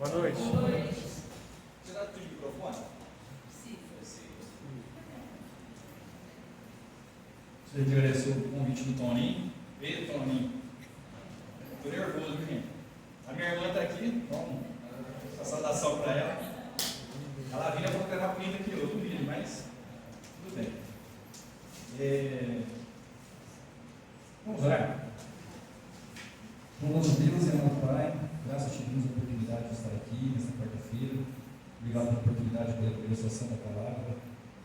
Boa noite. Boa noite. Você dá tudo de microfone? Sim. Você agradeceu o convite do Toninho. Ei, Toninho. Estou nervoso, gente. A minha irmã está aqui. Vamos essa saudação para ela. Ela vinha para gravar comigo aqui outro vídeo, mas tudo bem. Vamos orar. Bom Deus e amado Pai, graças te damos a oportunidade de estar aqui nesta quarta-feira. Obrigado pela oportunidade de poder aprender a sua santa palavra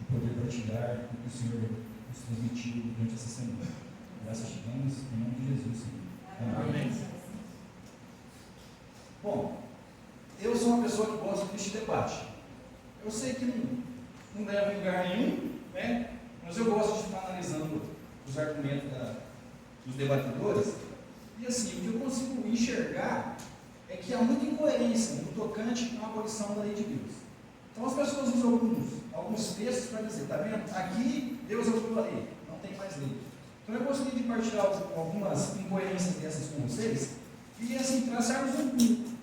e poder partilhar o que o Senhor nos transmitiu durante essa semana. Graças te damos em nome de Jesus, Senhor. Amém. Bom, eu sou uma pessoa que gosta deste debate. Eu sei que não leva em lugar nenhum, né? Mas eu gosto de estar analisando os argumentos dos debatedores. E assim, o que eu consigo enxergar é que há muita incoerência no tocante à abolição da lei de Deus. Então as pessoas usam alguns textos para dizer, está vendo? Aqui Deus aboliu a lei, não tem mais lei. Então eu gostaria de partilhar algumas incoerências dessas com vocês e assim, traçarmos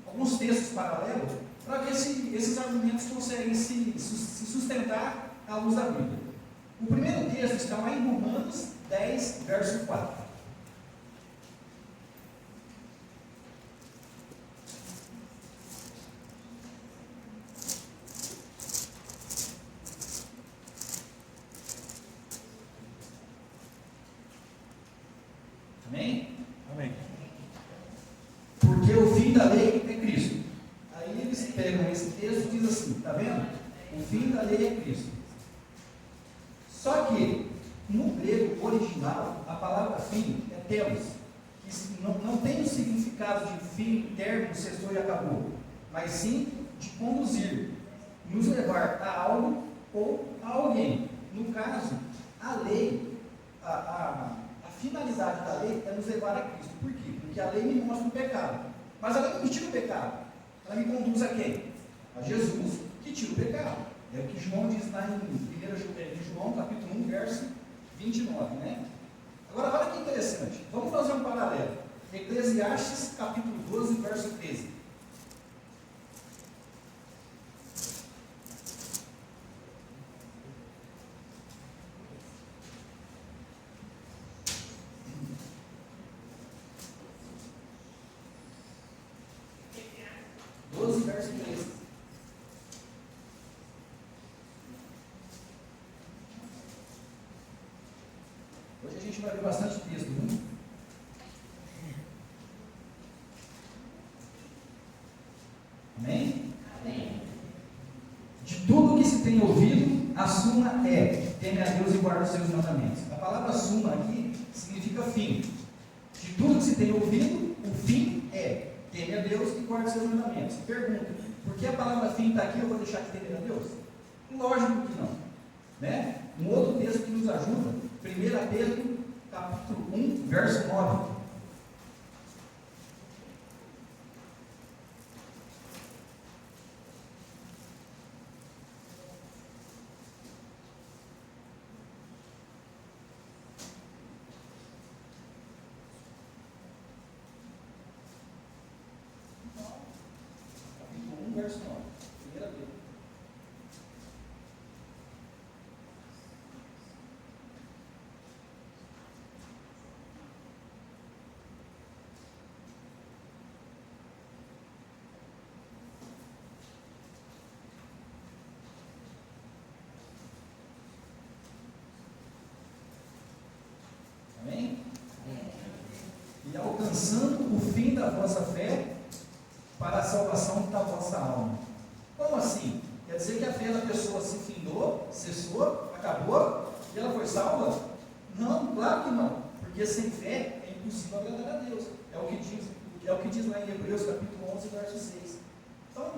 alguns textos paralelos para ver se esses argumentos conseguem se sustentar à luz da Bíblia. O primeiro texto está lá em Romanos 10, verso 4. Amém? Amém. Porque o fim da lei é Cristo. Aí eles pegam esse texto e dizem assim, está vendo? O fim da lei é Cristo. Só que, no grego original, a palavra fim é telos, que não tem o significado de fim, termo, cessou e acabou, mas sim de conduzir, nos levar a algo ou a alguém. No caso, a lei, a finalidade da lei é nos levar a Cristo. Por quê? Porque a lei me mostra o pecado. Mas ela não me tira o pecado. Ela me conduz a quem? A Jesus, que tira o pecado. É o que João diz lá em 1 João, capítulo 1, verso 29, né? Agora, olha que interessante. Vamos fazer um paralelo. Eclesiastes, capítulo 12, verso 13. Verso 13. Hoje a gente vai ver bastante texto, viu? Amém? Amém. De tudo que se tem ouvido, a suma é: teme a Deus e guarda os seus mandamentos. A palavra suma aqui significa fim. De tudo que se tem ouvido, o fim é: teme a Deus e guarda os seus mandamentos. Pergunta: por que a palavra fim está aqui? Eu vou deixar de temer a Deus? Lógico que não. Né? Um outro texto que nos ajuda, 1 Pedro, capítulo 1, verso 9. Capítulo 1, verso 9. 1 Pedro. Amém? E alcançando o fim da vossa fé para a salvação da vossa alma. Como assim? Quer dizer que a fé da pessoa se findou, cessou, acabou e ela foi salva? Não, claro que não. Porque sem fé é impossível agradar a Deus. É o que diz lá em Hebreus capítulo 11, verso 6. Então,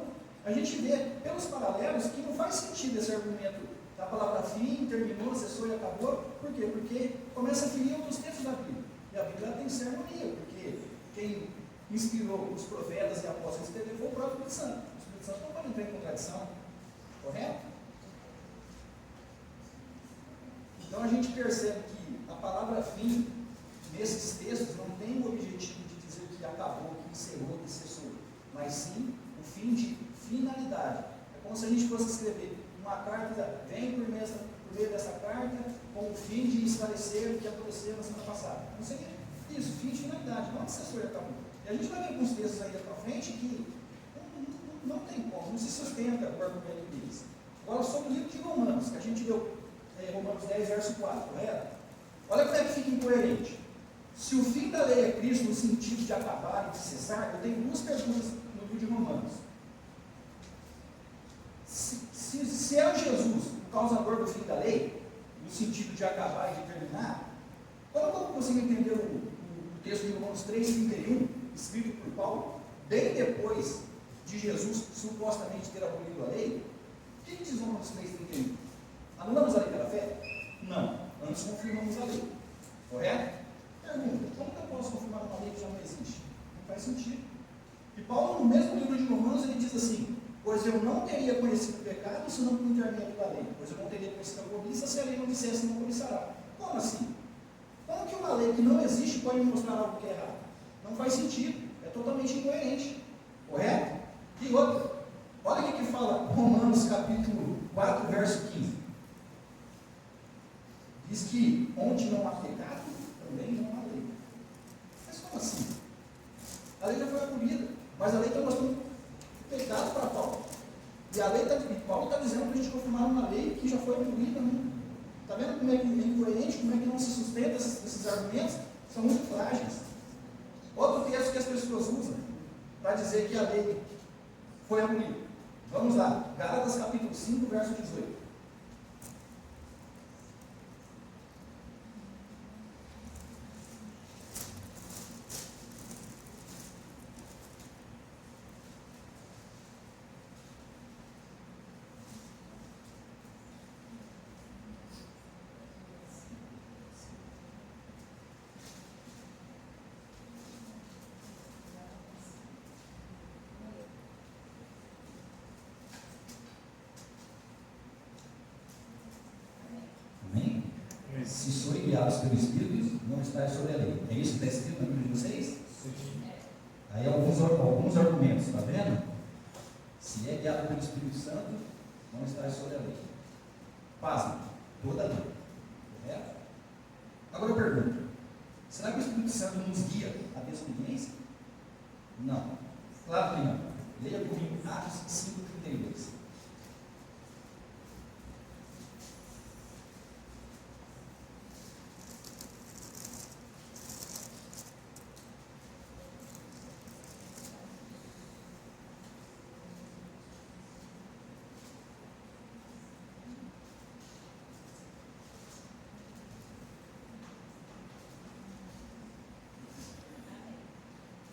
a gente vê pelos paralelos que não faz sentido esse argumento da palavra fim, terminou, cessou e acabou. Por quê? Porque começa a ferir outros textos da Bíblia. E a Bíblia tem que ser harmonia, porque quem inspirou os profetas e apóstolos a escrever foi o próprio Espírito Santo. O Espírito Santo não pode entrar em contradição. Correto? Então a gente percebe que a palavra fim, nesses textos, não tem o objetivo de dizer que acabou, que encerrou, que cessou. mas sim o fim de finalidade. É como se a gente fosse escrever uma carta, vem por meio dessa carta, com o fim de esclarecer o que aconteceu na semana passada. Não seria isso, fim de finalidade, não assessoria acabou. E a gente vai ver alguns textos ainda para frente que não tem como, não se sustenta o argumento deles. Agora, sobre o livro de Romanos, que a gente leu Romanos 10, verso 4, correto? Olha como é que fica incoerente. Se o fim da lei é Cristo no sentido de acabar e de cessar, eu tenho duas perguntas no livro de Romanos. Se é Jesus o causador do fim da lei, no sentido de acabar e de terminar, como eu consigo entender o texto de Romanos 3,31, escrito por Paulo, bem depois de Jesus supostamente ter abolido a lei? O que diz Romanos 3,31? Anulamos a lei pela fé? Não. Antes confirmamos a lei. Correto? Pergunta: como que eu posso confirmar uma lei que já não existe? Não faz sentido. E Paulo, no mesmo livro de Romanos, ele diz assim: pois eu não teria conhecido o pecado senão por intermédio da lei. Pois eu não teria conhecido a cobiça se a lei não dissesse não cobiçará. Como assim? Como que uma lei que não existe pode me mostrar algo que é errado? Não faz sentido. É totalmente incoerente. Correto? E outra. Olha o que fala Romanos capítulo 4, verso 15. Diz que onde não há pecado, também não há lei. Mas como assim? A lei já foi abolida, mas a lei está mostrando pecado para Paulo. E a lei Paulo está dizendo para a gente confirmar uma lei que já foi abolida. Está vendo como é que é incoerente, como é que não se sustenta esses argumentos? São muito frágeis. Outro texto que as pessoas usam para dizer que a lei foi abolida. Vamos lá, Gálatas capítulo 5, verso 18. Se sois guiados pelo Espírito, não estáis sobre a lei. É isso que está escrito na Bíblia de vocês? Sim. Aí alguns argumentos, está vendo? Se é guiado pelo Espírito Santo, não estáis sobre a lei. Pasme, toda a lei. Correto? Agora eu pergunto: será que o Espírito Santo nos guia à desobediência? Não. Claro que não. Leia comigo Atos 5:32.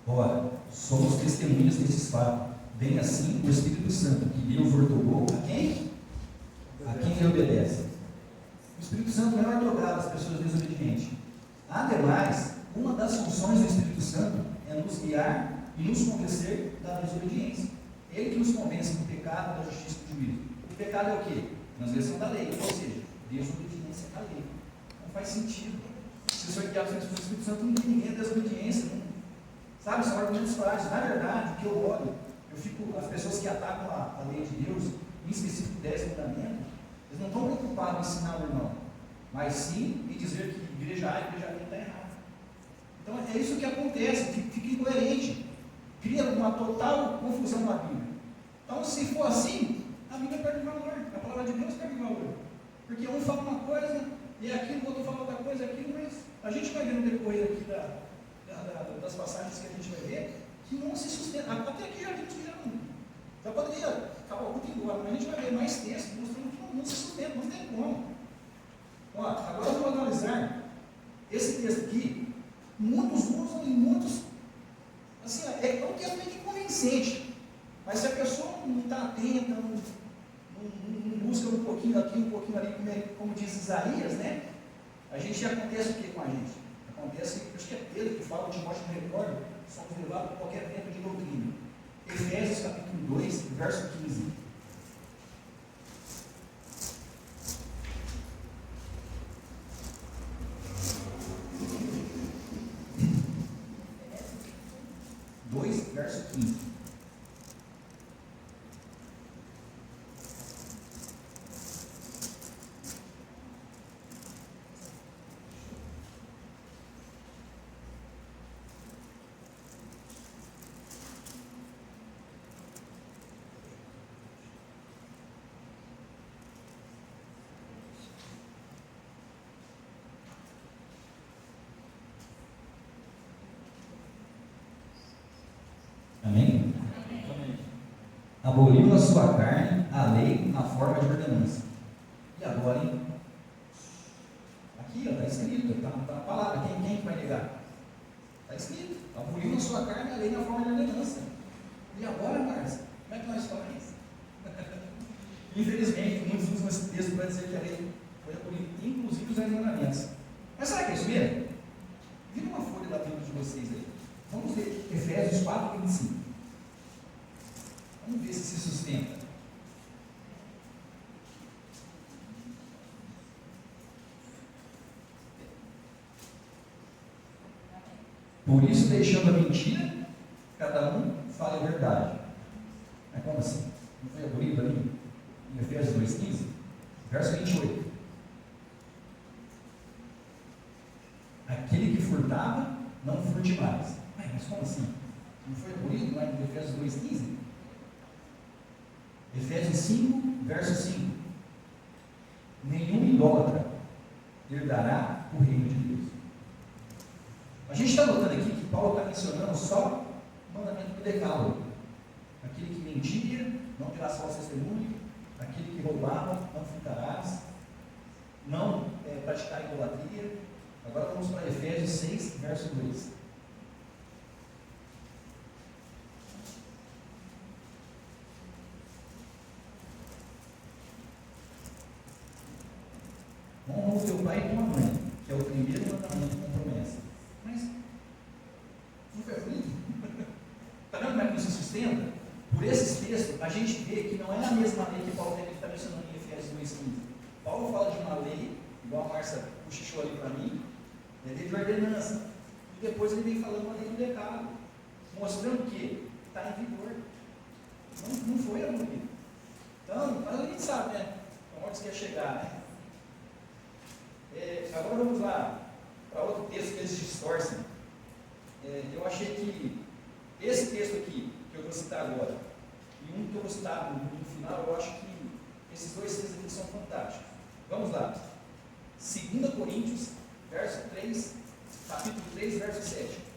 Ora, somos testemunhas desses fatos. Bem assim, o Espírito Santo, que Deus ordenou a quem? A quem ele obedece. O Espírito Santo não ortograva as pessoas desobedientes. Ademais, uma das funções do Espírito Santo é nos guiar e nos convencer da desobediência. Ele que nos convence do pecado, da justiça e do juízo. O pecado é o quê? Transgressão da lei, ou seja, desobediência à lei. Não faz sentido. Se eu sou guiado pelo Espírito Santo, não tem ninguém a desobediência. Não. Sabe, são argumentos frágeis. Na verdade, o que eu olho, as pessoas que atacam a lei de Deus, em específico 10 mandamentos, eles não estão preocupados em ensinar o irmão, mas sim em dizer que igreja A e igreja B está errada. Então é isso que acontece, fica incoerente, cria uma total confusão na Bíblia. Então, se for assim, a Bíblia perde valor, a palavra de Deus perde valor, porque um fala uma coisa e aquilo, o outro fala outra coisa, aquilo, mas a gente vai ver no decorrer aqui das passagens que a gente vai ver, que não se sustenta. Até aqui já vimos que já poderia acabar o culto embora, mas a gente vai ver mais textos mostrando que não se sustenta, não tem como. Ó, agora eu vou analisar esse texto aqui. Muitos usam e muitos, assim, é um texto meio que convincente, mas se a pessoa não está atenta, não busca um pouquinho aqui, um pouquinho ali, como diz Isaías, né? A gente acontece o que com a gente? Acontece, acho que é Pedro que fala, Timóteo não recorda, somos levados por qualquer vento de doutrina. Efésios capítulo 2, verso 15. Verso 15. Amém? Amém. Aboliu na sua carne a lei na forma de ordenança. E agora, hein? Aqui, está escrito, está na palavra. Quem vai negar? Está escrito. Aboliu na sua carne a lei na forma de ordenança. E agora, Márcia, como é que nós fazemos? Infelizmente, muitos usam esse texto para dizer que a lei foi abolida, inclusive os mandamentos. Mas será que é isso mesmo? Vira uma folha da Bíblia de vocês aí. Vamos ver Efésios 4, 25. Vamos ver se sustenta. Por isso, deixando a mentira, cada um fala a verdade. Mas como assim? Não foi abolido ali? Em Efésios 2,15? Verso 28. Aquele que furtava, não furte mais. Mas como assim? Não foi abolido lá em Efésios 2,15? Efésios 5, verso 5. Nenhum idólatra herdará o reino de Deus. A gente está notando aqui que Paulo está mencionando só o mandamento do decálogo. Aquele que mentia, não dirás falso testemunho. Aquele que roubava, não furtarás. Não praticar idolatria. Agora vamos para Efésios 6, verso 2. Honra o teu pai e tua mãe, que é o primeiro mandamento com promessa. Mas não foi abolido? Está vendo como é que isso se sustenta? Por esses textos, a gente vê que não é a mesma lei que Paulo está mencionando em Efésios 2,15. Paulo fala de uma lei, igual a Márcia puxou ali para mim, é lei de ordenança. E depois ele vem falando uma lei do decálogo, mostrando que está em vigor. Não foi abolido. Então, mas a gente sabe, né? Onde você quer chegar, né? Agora vamos lá para outro texto que eles distorcem. Eu achei que esse texto aqui, que eu vou citar agora, e um que eu vou citar no final, eu acho que esses dois textos aqui são fantásticos. Vamos lá. 2 Coríntios, verso 3, capítulo 3, verso 7.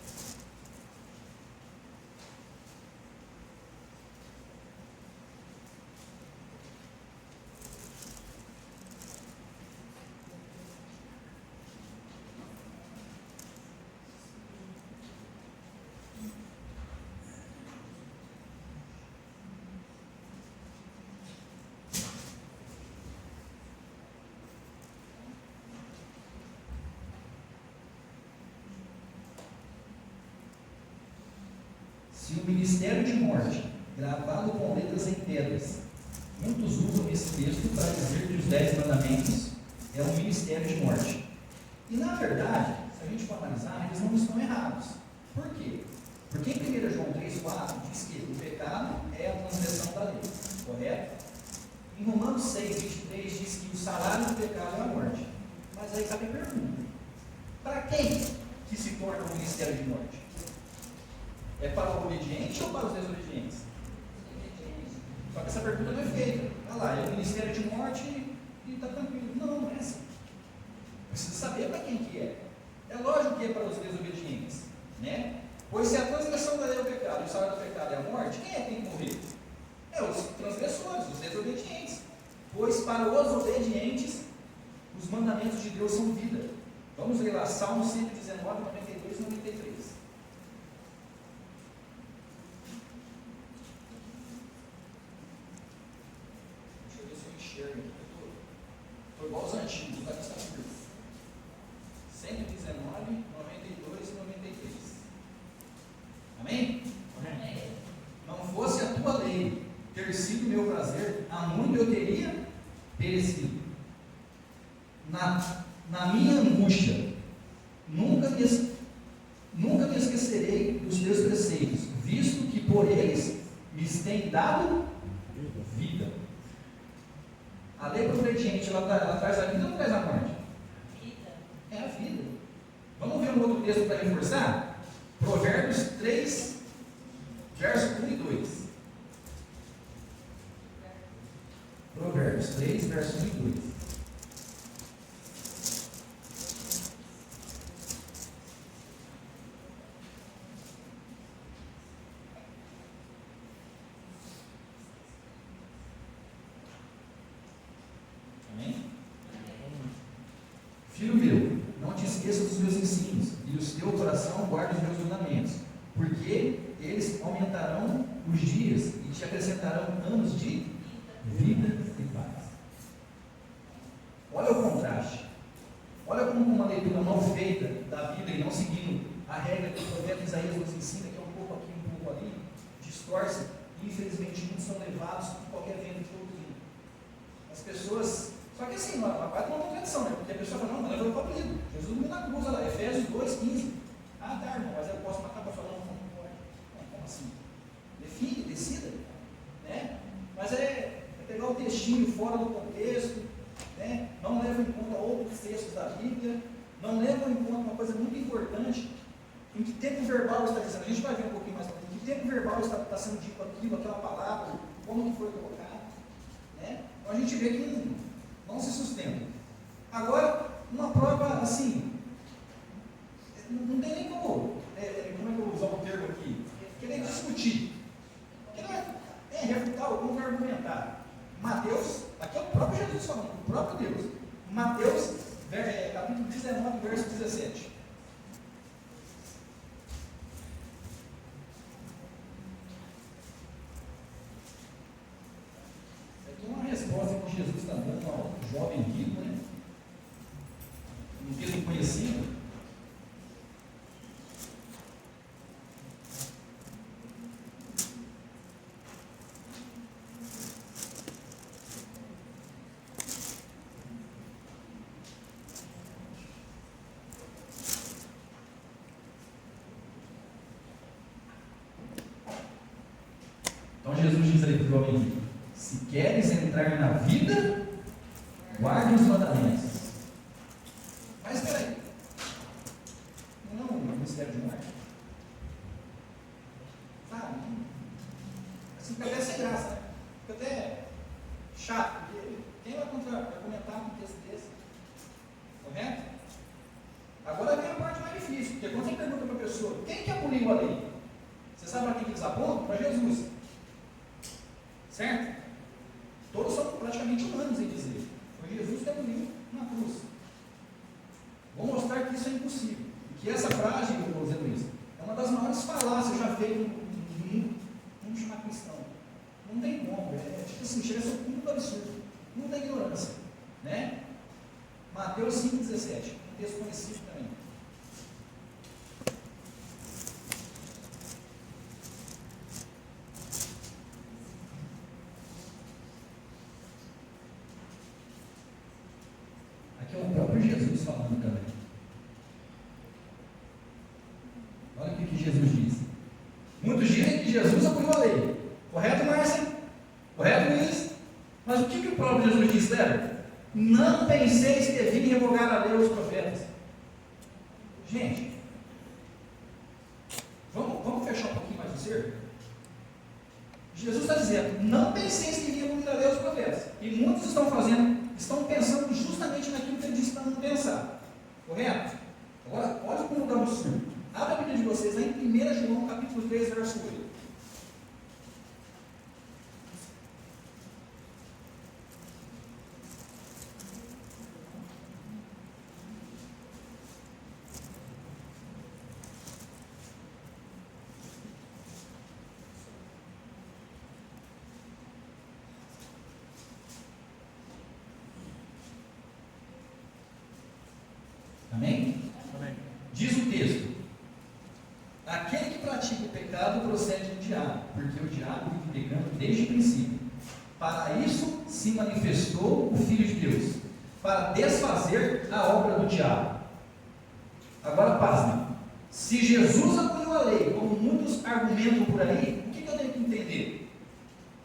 Se o ministério de morte, gravado com letras em pedras, muitos usam esse texto para dizer que os 10 mandamentos é um ministério de morte. E na verdade, se a gente for analisar, eles não estão errados. Por quê? Porque em 1 João 3,4 diz que o pecado é a transgressão da lei, correto? Em Romanos 6,23 diz que o salário do pecado é a morte. Mas aí cabe a pergunta: para quem que se torna um ministério de morte? É para o obediente ou para os desobedientes? Só que essa pergunta não é feita. Olha lá, é o ministério de morte e está tranquilo. Não, não é assim. Precisa saber para quem que é. É lógico que é para os desobedientes, né? Pois se a transgressão da lei é o pecado e o salário do pecado é a morte, quem é que tem que morrer? É os transgressores, os desobedientes. Pois para os obedientes, os mandamentos de Deus são vida. Vamos ler lá, Salmo 119, 92 e 93. Deixa eu ver se eu enxergo aqui. Estou igual os antigos, vai estar curto. 119, 92 e 93. Amém? Amém? Não fosse a tua lei ter sido meu prazer, há muito eu teria perecido. Na minha angústia, nunca me esquecerei dos teus preceitos, visto que por eles me tem dado vida. A lei para o obediente, ela traz a vida ou não traz a morte? Vida. É a vida. Vamos ver um outro texto para reforçar? Provérbios 3, verso 1 e 2. Provérbios 3, verso 1 e 2. Filho meu, não te esqueças dos meus ensinos, e o teu coração guarde os meus mandamentos, porque eles aumentarão os dias e te acrescentarão anos de vida e paz. Olha o contraste. Olha como uma leitura mal feita da Bíblia e não seguindo a regra que o profeta Isaías nos ensina, que é um pouco aqui, um pouco ali, distorce, e infelizmente muitos são levados por qualquer vento de doutrina. As pessoas, só que assim, vai uma contradição, né? Porque a pessoa fala, não, mas eu vou para o livro, Jesus morreu na cruz, olha lá, Efésios 2,15. Ah, tá, irmão, mas eu posso matar para falar, não pode. Como assim? Define, decida, né? Mas é pegar o textinho fora do contexto, né? Não levam em conta outros textos da Bíblia, não levam em conta uma coisa muito importante, em que tempo verbal está dizendo, a gente vai ver um pouquinho mais para frente, em que tempo verbal está sendo dito aquilo, aquela palavra, como que foi colocado, né? Então a gente vê que não se sustenta. Agora, uma prova assim, não tem nem como é que eu vou usar o termo aqui, querer discutir, porque não é refutar ou como argumentar. Mateus, aqui é o próprio Jesus falando, o próprio Deus. Mateus, capítulo 19, verso 17. Aqui é uma resposta que Jesus está dando ao jovem rico, né? Um texto conhecido. Então Jesus diz aí para o jovem rico: se queres entrar na vida, guarde os mandamentos. Mas espera aí, não é um mistério de morte? Sabe? Assim fica até sem graça, né? Fica até chato, porque quem vai comentar um texto desse? Correto? Agora vem a parte mais difícil, porque quando você pergunta para a pessoa, quem que aboliu a lei? Você sabe para quem eles apontam? Para Jesus. Certo? Todos são praticamente humanos em dizer. Foi Jesus que aboliu na cruz. Vou mostrar que isso é impossível. E que essa frase, Zé Luiz, é uma das maiores falácias já feitas no mundo, vamos chamar cristão. Não tem como. Tipo assim, chega a ser um cúmulo absurdo. Muita ignorância. Né? Mateus 5,17. Um texto conhecido também. Aqui é o próprio Jesus falando também. Olha o que Jesus diz. Muitos dizem que Jesus aboliu a lei. Correto, Márcia? Correto, Luiz? Mas o que o próprio Jesus diz, Débora? Não penseis que vim revogar a lei aos profetas. Gente, vamos fechar um pouquinho mais o cerco? Jesus está dizendo, não penseis que vim revogar a lei aos profetas. E muitos estão pensando justamente naquilo que ele disse para não pensar. Correto? Agora, olha como dá um absurdo. Abra a Bíblia de vocês lá em 1 João, capítulo 3, verso 8. Amém? Amém. Diz o texto: aquele que pratica o pecado procede do diabo, porque o diabo vive pecando desde o princípio. Para isso se manifestou o Filho de Deus, para desfazer a obra do diabo. Agora pasme. Se Jesus aboliu a lei, como muitos argumentam por aí, o que eu tenho que entender?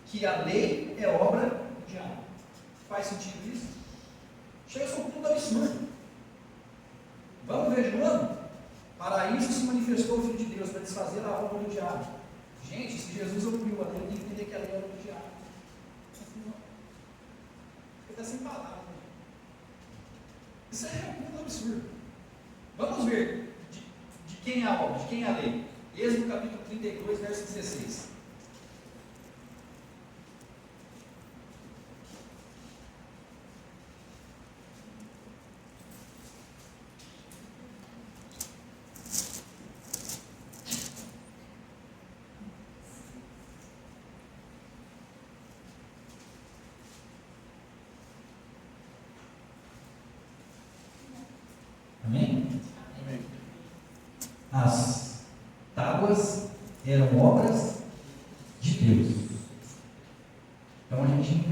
Que a lei é obra do diabo. Faz sentido isso? Chega a ser um ponto absurdo. Vamos ver de novo? Para isso se manifestou o Filho de Deus, para desfazer a obra do diabo. Gente, se Jesus aboliu a lei, eu tenho que entender que a lei é obra do diabo. Ele está sem palavras. Isso é um absurdo. Vamos ver de quem é a obra, de quem é a lei. Êxodo capítulo 32, verso 16. as tábuas eram obras de Deus. Então a gente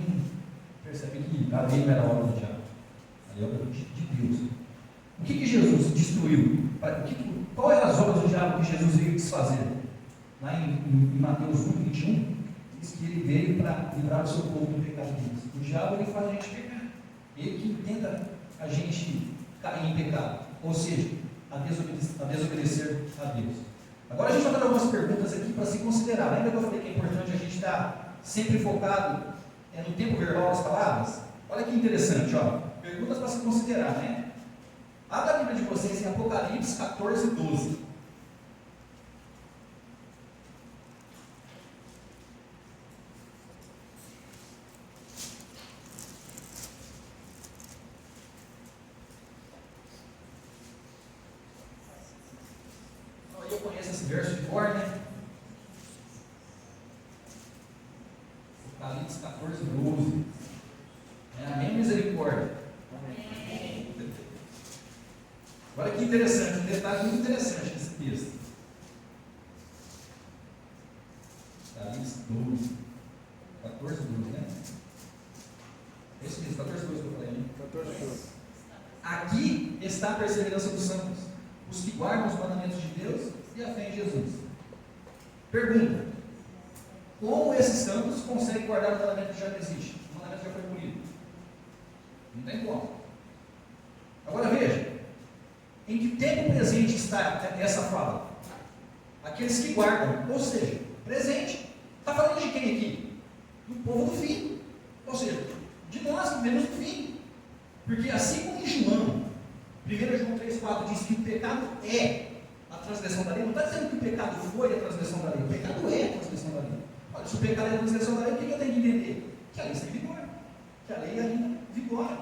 percebe que a lei não era obra do diabo, a lei é obra de Deus. O que Jesus destruiu? Qual eram as obras do diabo que Jesus veio desfazer? Lá em Mateus 1:21, diz que ele veio para livrar o seu povo do pecado deles. O diabo ele faz a gente pecar. Ele que tenta a gente cair em pecado, ou seja, a desobedecer a Deus. Agora a gente vai dar algumas perguntas aqui para se considerar. Lembra que eu falei que é importante a gente estar sempre focado no tempo verbal das palavras? Olha que interessante, ó. Perguntas para se considerar, né? Abra a Bíblia de vocês em Apocalipse 14:12. Eu conheço esse verso de cor, né? Apocalipse 14:12. Amém, misericórdia. Amém. Olha que interessante, um detalhe muito interessante nesse texto. Apocalipse 12. 14:12, né? É isso mesmo, 14:12 que eu falei, né? 14:12. Aqui está a perseverança dos santos, os que guardam os mandamentos de Deus e a fé em Jesus. Pergunta: como esses santos conseguem guardar o mandamento que já não existe? O mandamento já foi abolido. Não tem como. Agora veja, em que tempo presente está essa fala? Aqueles que guardam, ou seja, presente. Está falando de quem aqui? Do povo do fim. Ou seja, de nós que vivemos no fim. Porque assim como em João, 1 João 3,4 diz que o pecado é a transgressão da lei, não está dizendo que o pecado foi a transgressão da lei, o pecado é a transgressão da lei. Olha, se o pecado é a transgressão da lei, o que eu tenho que entender? Que a lei está em vigor, que a lei ainda vigora.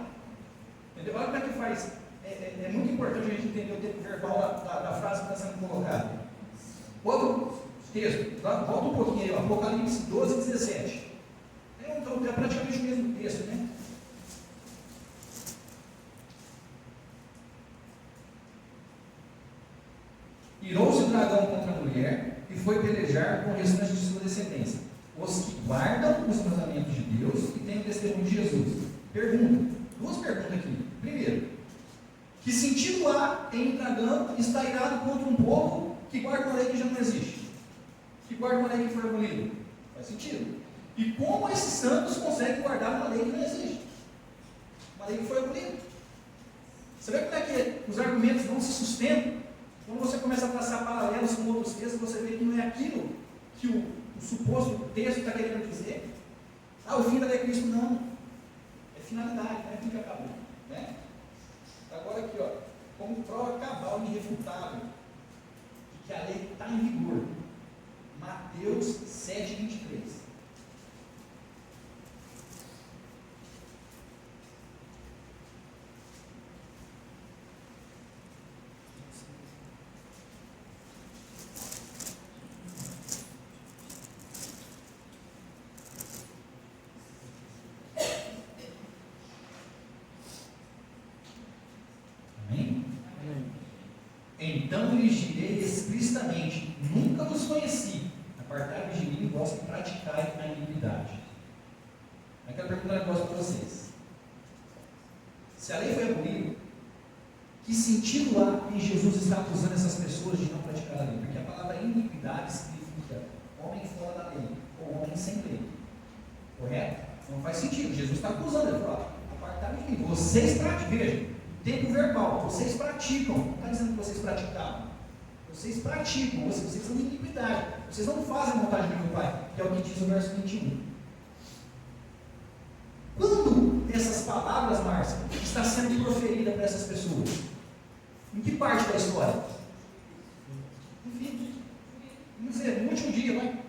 Entendeu? Olha como é que faz. É muito importante a gente entender o tempo verbal da frase que está sendo colocada. Outro texto, volta um pouquinho aí, Apocalipse 12:17. Então, é praticamente o mesmo texto, né? Irou-se o dragão contra a mulher e foi pelejar com o restante de sua descendência, os que guardam os mandamentos de Deus e têm o testemunho de Jesus. Pergunta, duas perguntas aqui. Primeiro, que sentido há em um dragão estar irado contra um povo que guarda uma lei que já não existe? Que guarda uma lei que foi abolida? Faz sentido. E como esses santos conseguem guardar uma lei que não existe? Uma lei que foi abolida. Você vê como é que os argumentos não se sustentam? Quando você começa a traçar paralelos com outros textos, você vê que não é aquilo que o suposto texto está querendo dizer. O fim da lei de Cristo não. É finalidade, não é fim que acabou. Né? Agora aqui, como prova cabal e irrefutável de que a lei está em vigor. Mateus 7:23. Então lhes direi explicitamente: nunca vos conheci. Apartai-vos de mim, vós que praticai a iniquidade. Eu quero perguntar um negócio para vocês. Se a lei foi abolida, que sentido há em Jesus estar acusando essas pessoas de não praticar a lei? Porque a palavra iniquidade significa homem fora da lei, ou homem sem lei. Correto? Não faz sentido. Jesus está acusando, ele fala: apartai-vos de mim. Vocês praticam, veja. Tempo verbal, vocês praticam, não está dizendo que vocês praticavam, vocês praticam, vocês são de iniquidade, vocês não fazem a vontade do meu Pai, que é o que diz o verso 21. Quando essas palavras, Márcia, está sendo proferida para essas pessoas? Em que parte da história? Enfim, vamos dizer, no último dia, vai.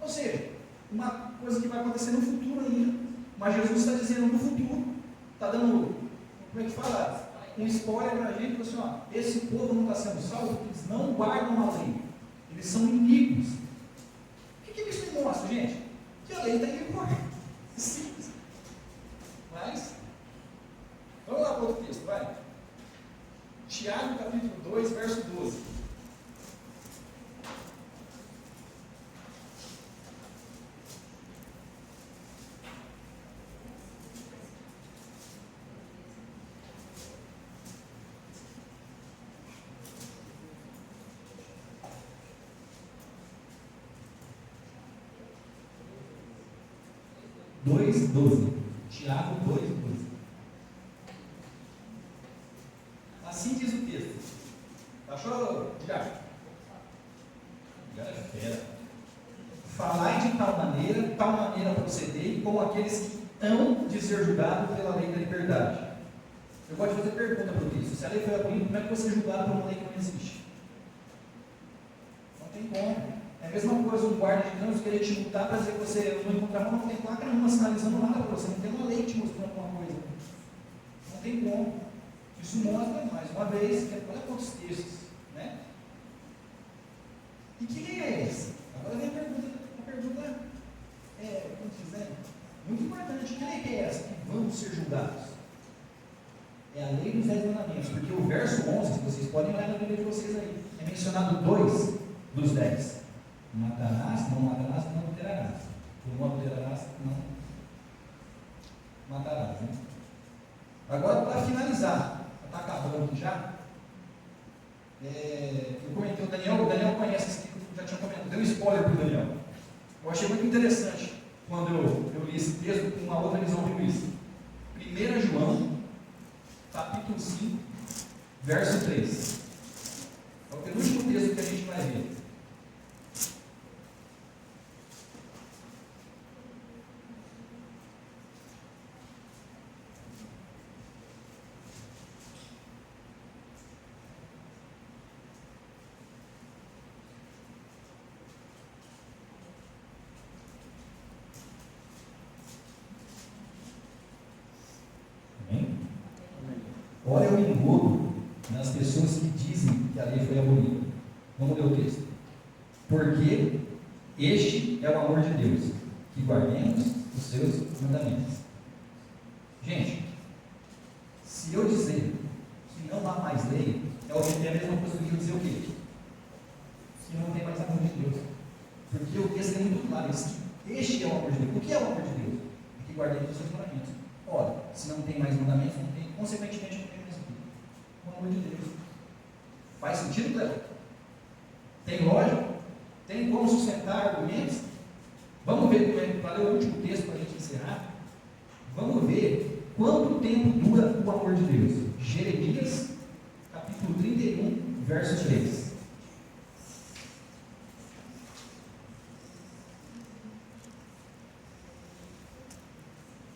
Ou seja, uma coisa que vai acontecer no futuro ainda, mas Jesus está dizendo no futuro, está dando. Como é que fala? Um spoiler para a gente, assim, esse povo não está sendo salvo porque eles não guardam a lei. Eles são iníquos. O que isso me mostra, gente? Que a lei está em vigor. Simples. Mas, vamos lá para outro texto, vai. Tiago, capítulo 2, verso 12. 2,12. Tiago 2,12. Assim diz o texto. Achou, Tiago? Tiago é fera. Falai de tal maneira procedei, como aqueles que hão de ser julgados pela lei da liberdade. Eu gosto de fazer pergunta para isso. Se a lei foi abolida, como é que você é julgado por uma lei que não existe? Não tem como. É a mesma coisa um guarda de trânsito querer te multar para dizer que você não encontra não tem placa nenhuma sinalizando nada para você, não tem uma lei te mostrando alguma coisa. Não tem como. Isso mostra, mais uma vez, que olha quantos textos, né? E que lei é essa? Agora vem a pergunta como diz, né? Muito importante. Que lei é essa? Que vamos ser julgados. É a lei dos 10 mandamentos, porque o verso 11, vocês podem olhar na Bíblia de vocês aí, é mencionado 2 dos 10. Matarás, não adulterarás. Não adulterarás, não matarás. Né? Agora, para finalizar, está acabando aqui já. Eu comentei, o Daniel conhece esse que eu já tinha comentado, deu um spoiler para o Daniel. Eu achei muito interessante quando eu li esse texto com uma outra visão de isso. 1 João, capítulo 5, verso 3. É o penúltimo texto que a gente vai ver. Olha o engodo nas pessoas que dizem que a lei foi abolida. Vamos ler o texto. Porque este é o amor de Deus, que guardemos os seus mandamentos. Gente, se eu dizer que não há mais lei, é a mesma coisa que eu dizer o quê? Que não tem mais amor de Deus. Porque o texto é muito claro, diz que este é o amor de Deus. O que é o amor de Deus? É que guardemos os seus mandamentos. Ora, se não tem mais mandamentos, não tem, consequentemente, não tem mais o amor de Deus. Faz sentido, Cléber? Tem lógica? Tem como sustentar argumentos? Vamos ver, para ler o último texto para a gente encerrar. Vamos ver quanto tempo dura o amor de Deus. Jeremias, capítulo 31, verso 3.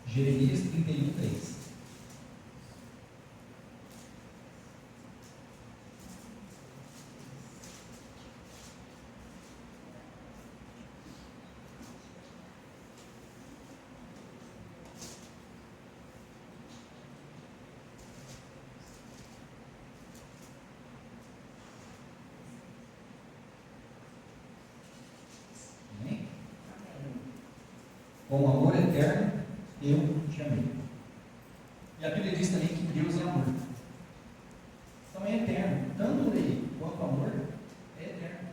Jeremias 31, 3. Com amor eterno, eu te amei. E a Bíblia diz também que Deus é amor. Então é eterno. Tanto lei quanto amor é eterno.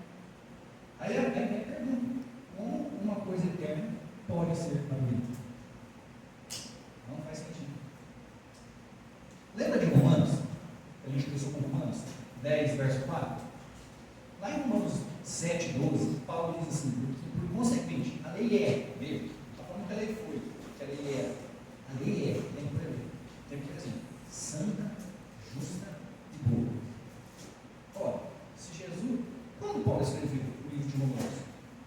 Aí a pergunta: como uma coisa eterna pode ser abolida? Não faz sentido. Lembra de Romanos? A gente começou com Romanos 10, verso 4. Lá em Romanos 7, 12, Paulo diz assim: por consequente, a lei veio. Que a lei foi, que a lei era. A lei tem que prever. Tem que dizer assim: santa, justa e boa. Ora, se Jesus, quando Paulo escreveu o livro de Romanos?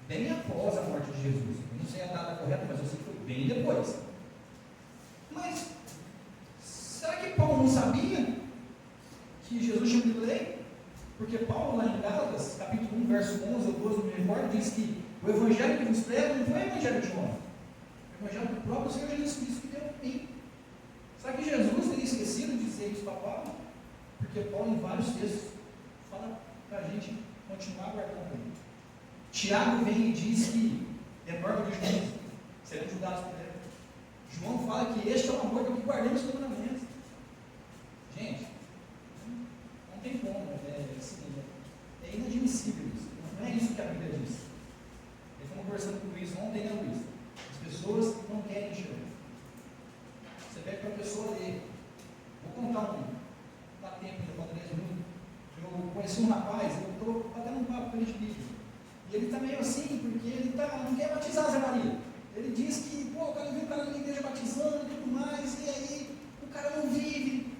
Bem após a morte de Jesus. Eu não sei a data correta, mas eu sei que foi bem depois. Mas, será que Paulo não sabia que Jesus tinha cumprido a lei? Porque Paulo, lá em Gálatas, capítulo 1, verso 11 ou 12, não me recordo, diz que o evangelho que nos prega não foi o evangelho de homem. O evangelho do próprio Senhor Jesus Cristo que deu a mim. Será que Jesus teria esquecido de dizer isso para Paulo? Porque Paulo, em vários textos, fala para a gente continuar guardando a lei. Tiago vem e diz que é norma de juízo, serão julgados por ele. João fala que este é o amor do que guardemos os mandamentos. Gente, não tem como, é inadmissível isso. Não é isso que a Bíblia diz. Eu estava conversando com o Luiz ontem, né, Luiz? As pessoas não querem enxergar. Você pede para a pessoa ler. Vou contar dá tempo ainda para 10 minutos. Eu conheci um rapaz, eu estou batendo um papo com ele de Bíblia. E ele está meio assim, porque ele não quer batizar a Zé Maria. Ele diz que, pô, o cara viu o cara na igreja batizando e tudo mais, e aí o cara não vive.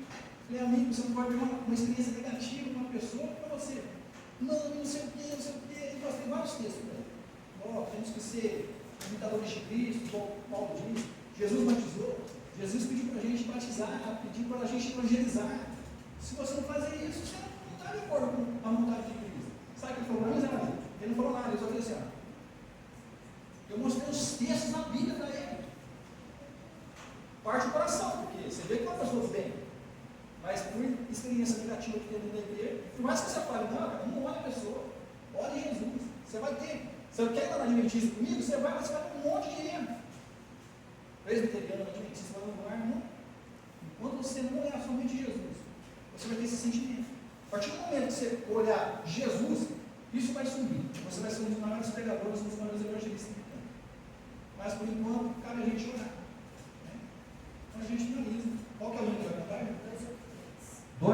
Meu amigo, você não pode ver uma experiência negativa com uma pessoa para você. Não sei o quê, não sei o quê. E nós temos vários textos, né? Temos que ser imitadores de Cristo, como Paulo diz. Jesus batizou. Jesus pediu para a gente batizar, pediu para a gente evangelizar. Se você não fazer isso, você não está de acordo com a vontade de Cristo. Sabe o que ele falou para mim, Zé Maria? Ele não falou nada, ele só fez assim, ó. Eu mostrei os textos na Bíblia para ele. Parte do coração, porque você vê que uma pessoa bem, mas por experiência negativa que tem dentro da igreja, por mais que você fale, não, cara, não olha a pessoa, olha Jesus. Você vai ter. Você quer estar na Adventista comigo? Você vai ter um monte de erro. Presbiteriano, Adventista, vai no lugar, não. Enquanto você não olhar somente Jesus, você vai ter esse sentimento. A partir do momento que você olhar Jesus, isso vai subir. Você vai ser um dos maiores pregadores, um dos maiores evangelistas que tem. Mas por enquanto, cabe a gente orar. Né? Então a gente finaliza. Qual que é o link da cantar?